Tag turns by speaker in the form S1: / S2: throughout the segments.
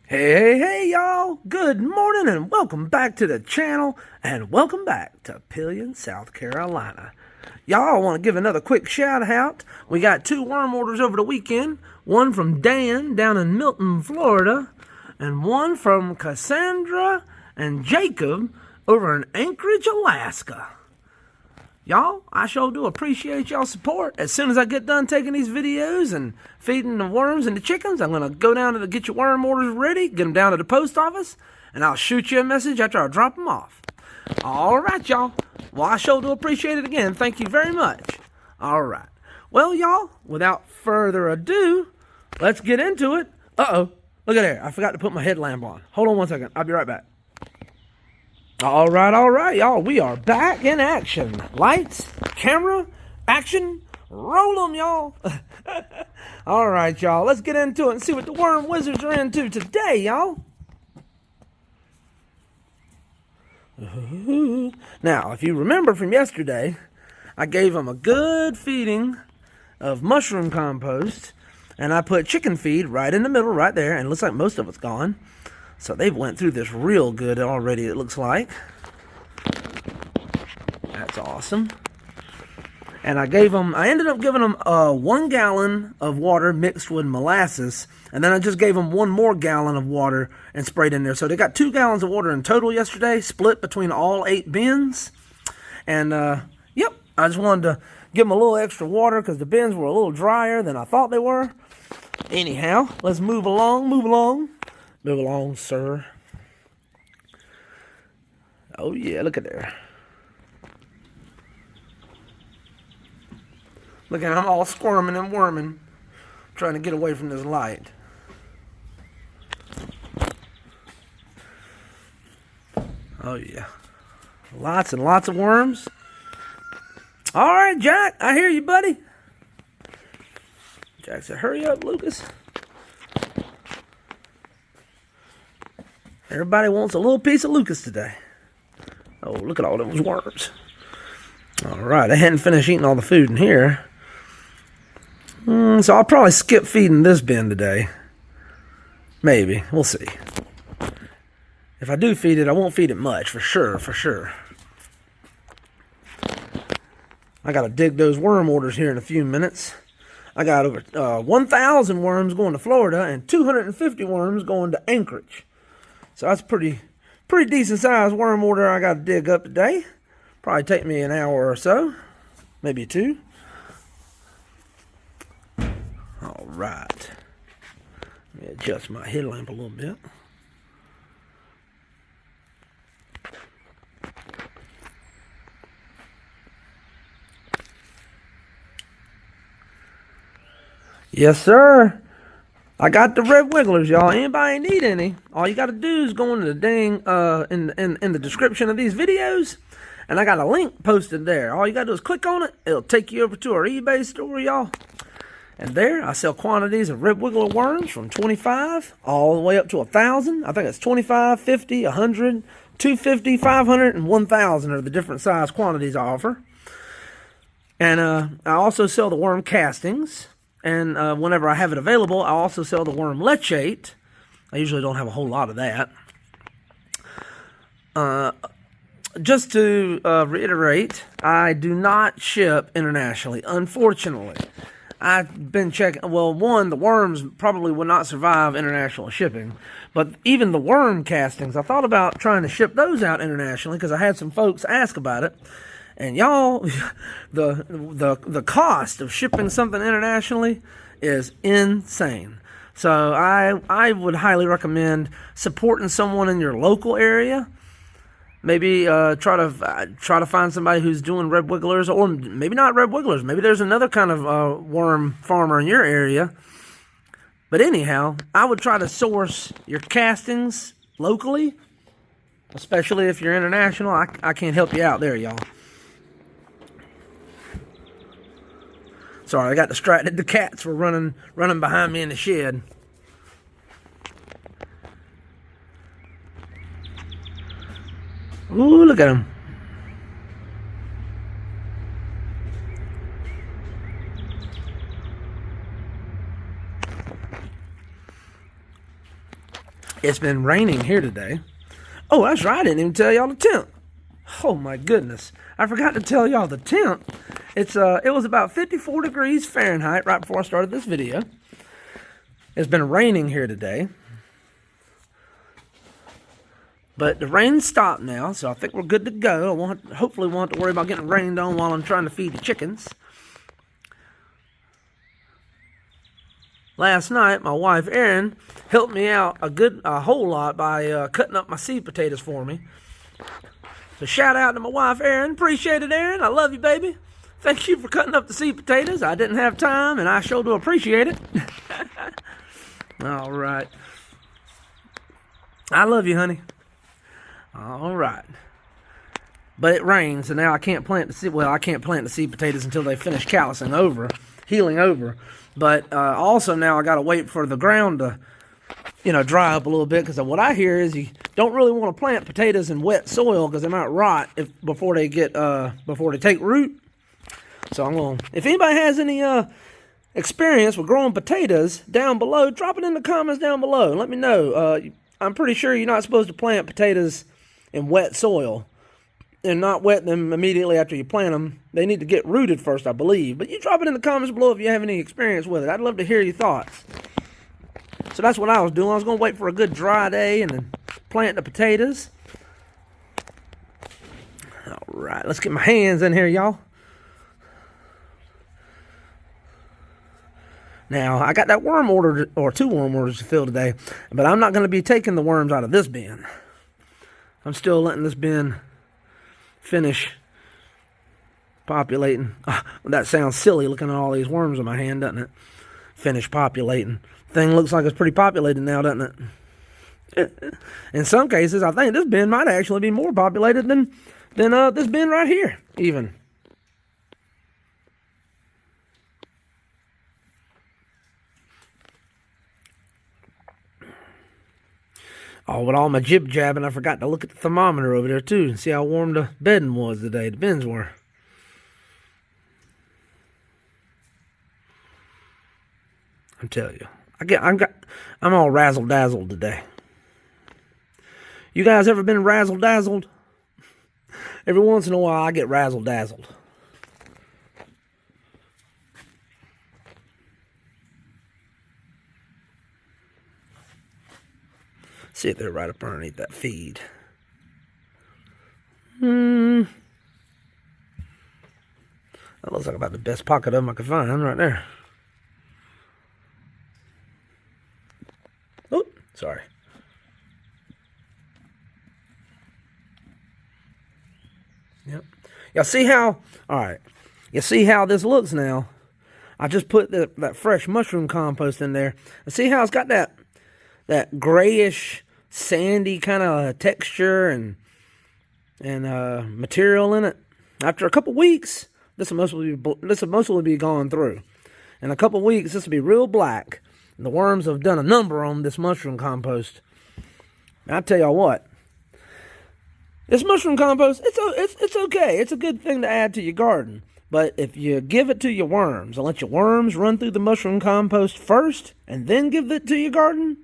S1: Hey, y'all. Good morning and welcome back to the channel and welcome back to Pillion, South Carolina. Y'all, I want to give another quick shout out. We got 2 worm orders over the weekend. One from Dan down in Milton, Florida, and one from Cassandra and Jacob over in Anchorage, Alaska. Y'all, I sure do appreciate y'all's support. As soon as I get done taking these videos and feeding the worms and the chickens, I'm going to go down to get your worm orders ready, get them down to the post office, and I'll shoot you a message after I drop them off. All right, y'all. Well, I sure do appreciate it again. Thank you very much. All right. Well, y'all, without further ado, let's get into it. Uh-oh. Look at there. I forgot to put my headlamp on. Hold on one second. I'll be right back. All right, y'all. We are back in action. Lights, camera, action, roll them, y'all. All right, y'all. Let's get into it and see what the worm wizards are into today, y'all. Now, if you remember from yesterday, I gave them a good feeding of mushroom compost, and I put chicken feed right in the middle, right there, and it looks like most of it's gone. So they've went through this real good already, it looks like. That's awesome. And I ended up giving them 1 gallon of water mixed with molasses. And then I just gave them 1 more gallon of water and sprayed in there. So they got 2 gallons of water in total yesterday, split between all 8 bins. And, yep, I just wanted to give them a little extra water because the bins were a little drier than I thought they were. Anyhow, let's move along. Move along, sir. Oh, yeah, look at there. Look at him all squirming and worming, trying to get away from this light. Oh, yeah. Lots and lots of worms. All right, Jack, I hear you, buddy. Jack said, hurry up, Lucas. Everybody wants a little piece of Lucas today. Oh, look at all those worms. All right, I hadn't finished eating all the food in here. So I'll probably skip feeding this bin today. Maybe. We'll see. If I do feed it, I won't feed it much, for sure. I got to dig those worm orders here in a few minutes. I got over 1,000 worms going to Florida and 250 worms going to Anchorage. So that's pretty decent sized worm order I got to dig up today. Probably take me an hour or so, maybe 2. All right. Let me adjust my headlamp a little bit. Yes, sir. I got the red wigglers, y'all. Anybody need any? All you got to do is go into the dang in the description of these videos, and I got a link posted there. All you got to do is click on it. It'll take you over to our eBay store, y'all. And there, I sell quantities of red wiggler worms from 25 all the way up to 1,000. I think it's 25, 50, 100, 250, 500, and 1,000 are the different size quantities I offer. And I also sell the worm castings. And whenever I have it available, I also sell the worm leachate. I usually don't have a whole lot of that. Just to reiterate, I do not ship internationally, unfortunately. I've been checking, well, one, the worms probably would not survive international shipping, but even the worm castings, I thought about trying to ship those out internationally because I had some folks ask about it. And y'all, the cost of shipping something internationally is insane. So I would highly recommend supporting someone in your local area. Maybe try to find somebody who's doing red wigglers, or maybe not red wigglers. Maybe there's another kind of worm farmer in your area. But anyhow, I would try to source your castings locally, especially if you're international. I can't help you out there, y'all. Sorry, I got distracted. The cats were running behind me in the shed. Ooh, look at him. It's been raining here today. Oh, that's right. I didn't even tell y'all the temp. Oh my goodness. I forgot to tell y'all the temp. It was about 54 degrees Fahrenheit right before I started this video. It's been raining here today. But the rain stopped now, so I think we're good to go. Hopefully won't have to worry about getting rained on while I'm trying to feed the chickens. Last night, my wife Erin helped me out a whole lot by cutting up my seed potatoes for me. So shout out to my wife Erin. Appreciate it, Erin. I love you, baby. Thank you for cutting up the seed potatoes. I didn't have time, and I sure do appreciate it. All right. I love you, honey. All right. But it rains, so now I can't plant the seed. Well, I can't plant the seed potatoes until they finish healing over. But also now I got to wait for the ground to, dry up a little bit. Because what I hear is you don't really want to plant potatoes in wet soil because they might rot before they take root. So if anybody has any experience with growing potatoes down below, drop it in the comments down below. Let me know. I'm pretty sure you're not supposed to plant potatoes in wet soil and not wet them immediately after you plant them. They need to get rooted first, I believe. But you drop it in the comments below if you have any experience with it. I'd love to hear your thoughts. So that's what I was doing. I was going to wait for a good dry day and then plant the potatoes. All right, let's get my hands in here, y'all. Now, I got that worm order, or 2 worm orders to fill today, but I'm not going to be taking the worms out of this bin. I'm still letting this bin finish populating. That sounds silly looking at all these worms in my hand, doesn't it? Finish populating. Thing looks like it's pretty populated now, doesn't it? In some cases, I think this bin might actually be more populated than this bin right here, even. Oh, with all my jib-jabbing, I forgot to look at the thermometer over there, too, and see how warm the bedding was today. The bins were. I'm telling you. I'm all razzle-dazzled today. You guys ever been razzle-dazzled? Every once in a while, I get razzle-dazzled. See if they're right up underneath that feed. That looks like about the best pocket of them I could find right there. Oh, sorry. Yep. Y'all see how? All right. You see how this looks now? I just put that fresh mushroom compost in there. And see how it's got that grayish, sandy kind of texture and material in it. After a couple weeks, this will mostly be gone through. In a couple weeks, this will be real black. And the worms have done a number on this mushroom compost. And I tell y'all what, this mushroom compost, it's okay. It's a good thing to add to your garden. But if you give it to your worms and let your worms run through the mushroom compost first and then give it to your garden,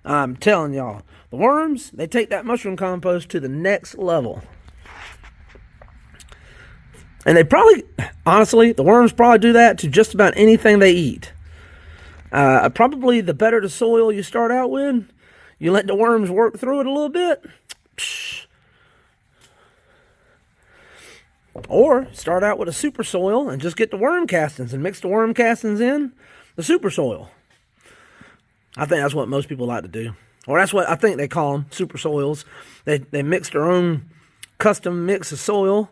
S1: I'm telling y'all, the worms, they take that mushroom compost to the next level. And honestly, the worms probably do that to just about anything they eat. Probably the better the soil you start out with, you let the worms work through it a little bit. Or start out with a super soil and just get the worm castings and mix the worm castings in the super soil. I think that's what most people like to do. Or that's what I think they call them, super soils. They mix their own custom mix of soil,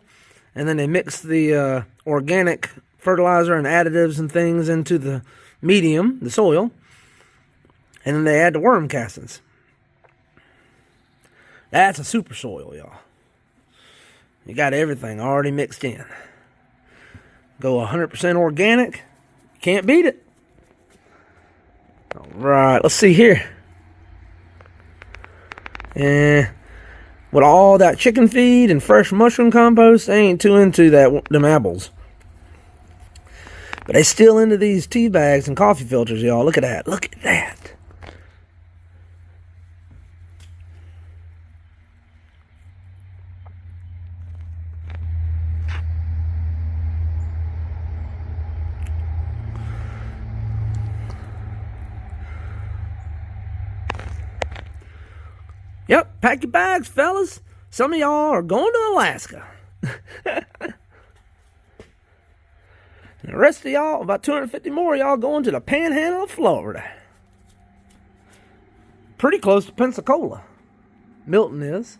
S1: and then they mix the organic fertilizer and additives and things into the medium, the soil, and then they add the worm castings. That's a super soil, y'all. You got everything already mixed in. Go 100% organic. Can't beat it. All right, let's see here. With all that chicken feed and fresh mushroom compost, they ain't too into them apples. But they still into these tea bags and coffee filters, y'all. Look at that. Look at that. Yep, pack your bags, fellas. Some of y'all are going to Alaska. And the rest of y'all, about 250 more of y'all, going to the panhandle of Florida. Pretty close to Pensacola. Milton is.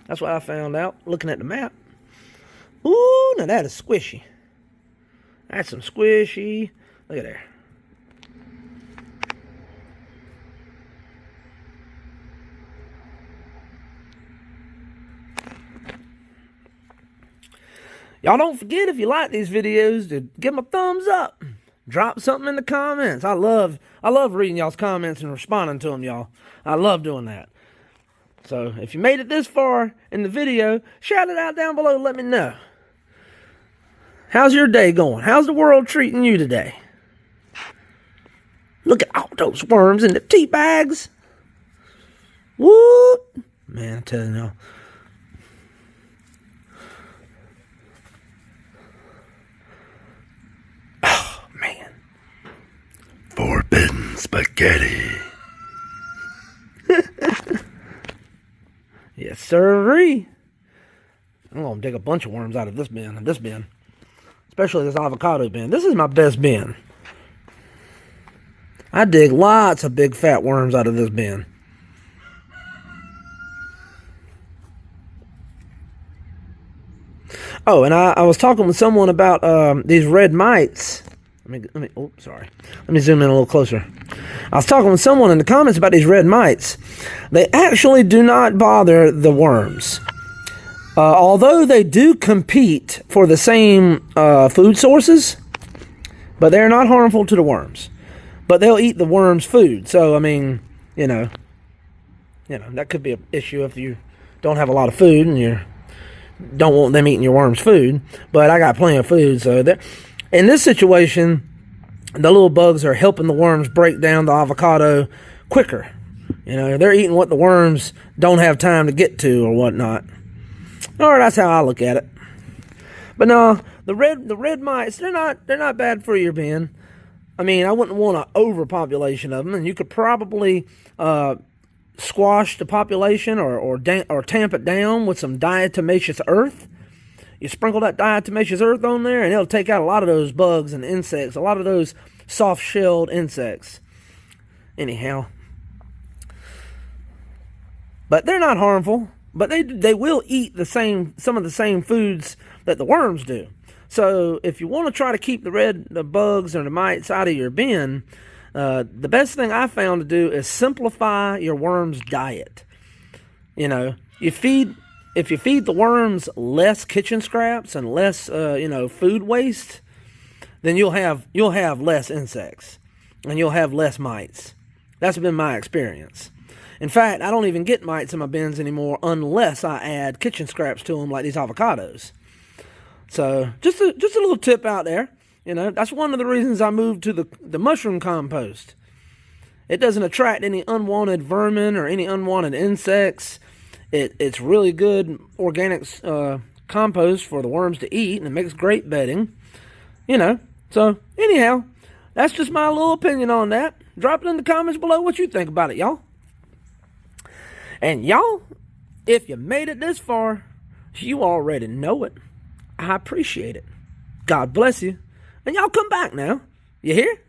S1: That's what I found out looking at the map. Ooh, now that is squishy. That's some squishy. Look at there. Y'all don't forget, if you like these videos, to give them a thumbs up. Drop something in the comments. I love reading y'all's comments and responding to them, y'all. I love doing that. So if you made it this far in the video, shout it out down below. Let me know. How's your day going? How's the world treating you today? Look at all those worms in the tea bags. Whoop. Man, I'm telling y'all. Forbidden spaghetti. Yes, sirree. I'm going to dig a bunch of worms out of this bin. Especially this avocado bin. This is my best bin. I dig lots of big fat worms out of this bin. Oh, and I was talking with someone about these red mites. Let me zoom in a little closer. I was talking with someone in the comments about these red mites. They actually do not bother the worms. Although they do compete for the same food sources, but they're not harmful to the worms. But they'll eat the worms' food. So, I mean, you know, that could be an issue if you don't have a lot of food and you don't want them eating your worms' food. But I got plenty of food, so in this situation, the little bugs are helping the worms break down the avocado quicker. They're eating what the worms don't have time to get to or whatnot. Or that's how I look at it. But no, the red mites, they're not bad for your bin. I mean, I wouldn't want an overpopulation of them, and you could probably squash the population or tamp it down with some diatomaceous earth. You sprinkle that diatomaceous earth on there, and it'll take out a lot of those bugs and insects, a lot of those soft-shelled insects. Anyhow. But they're not harmful, but they will eat some of the same foods that the worms do. So if you want to try to keep the bugs or the mites out of your bin, the best thing I found to do is simplify your worms' diet. If you feed the worms less kitchen scraps and less, food waste, then you'll have less insects and you'll have less mites. That's been my experience. In fact, I don't even get mites in my bins anymore unless I add kitchen scraps to them, like these avocados. So just a little tip out there. That's one of the reasons I moved to the mushroom compost. It doesn't attract any unwanted vermin or any unwanted insects. It's really good organic compost for the worms to eat, and it makes great bedding. So anyhow, that's just my little opinion on that. Drop it in the comments below what you think about it, y'all. And y'all, if you made it this far, you already know it. I appreciate it. God bless you. And y'all come back now. You hear?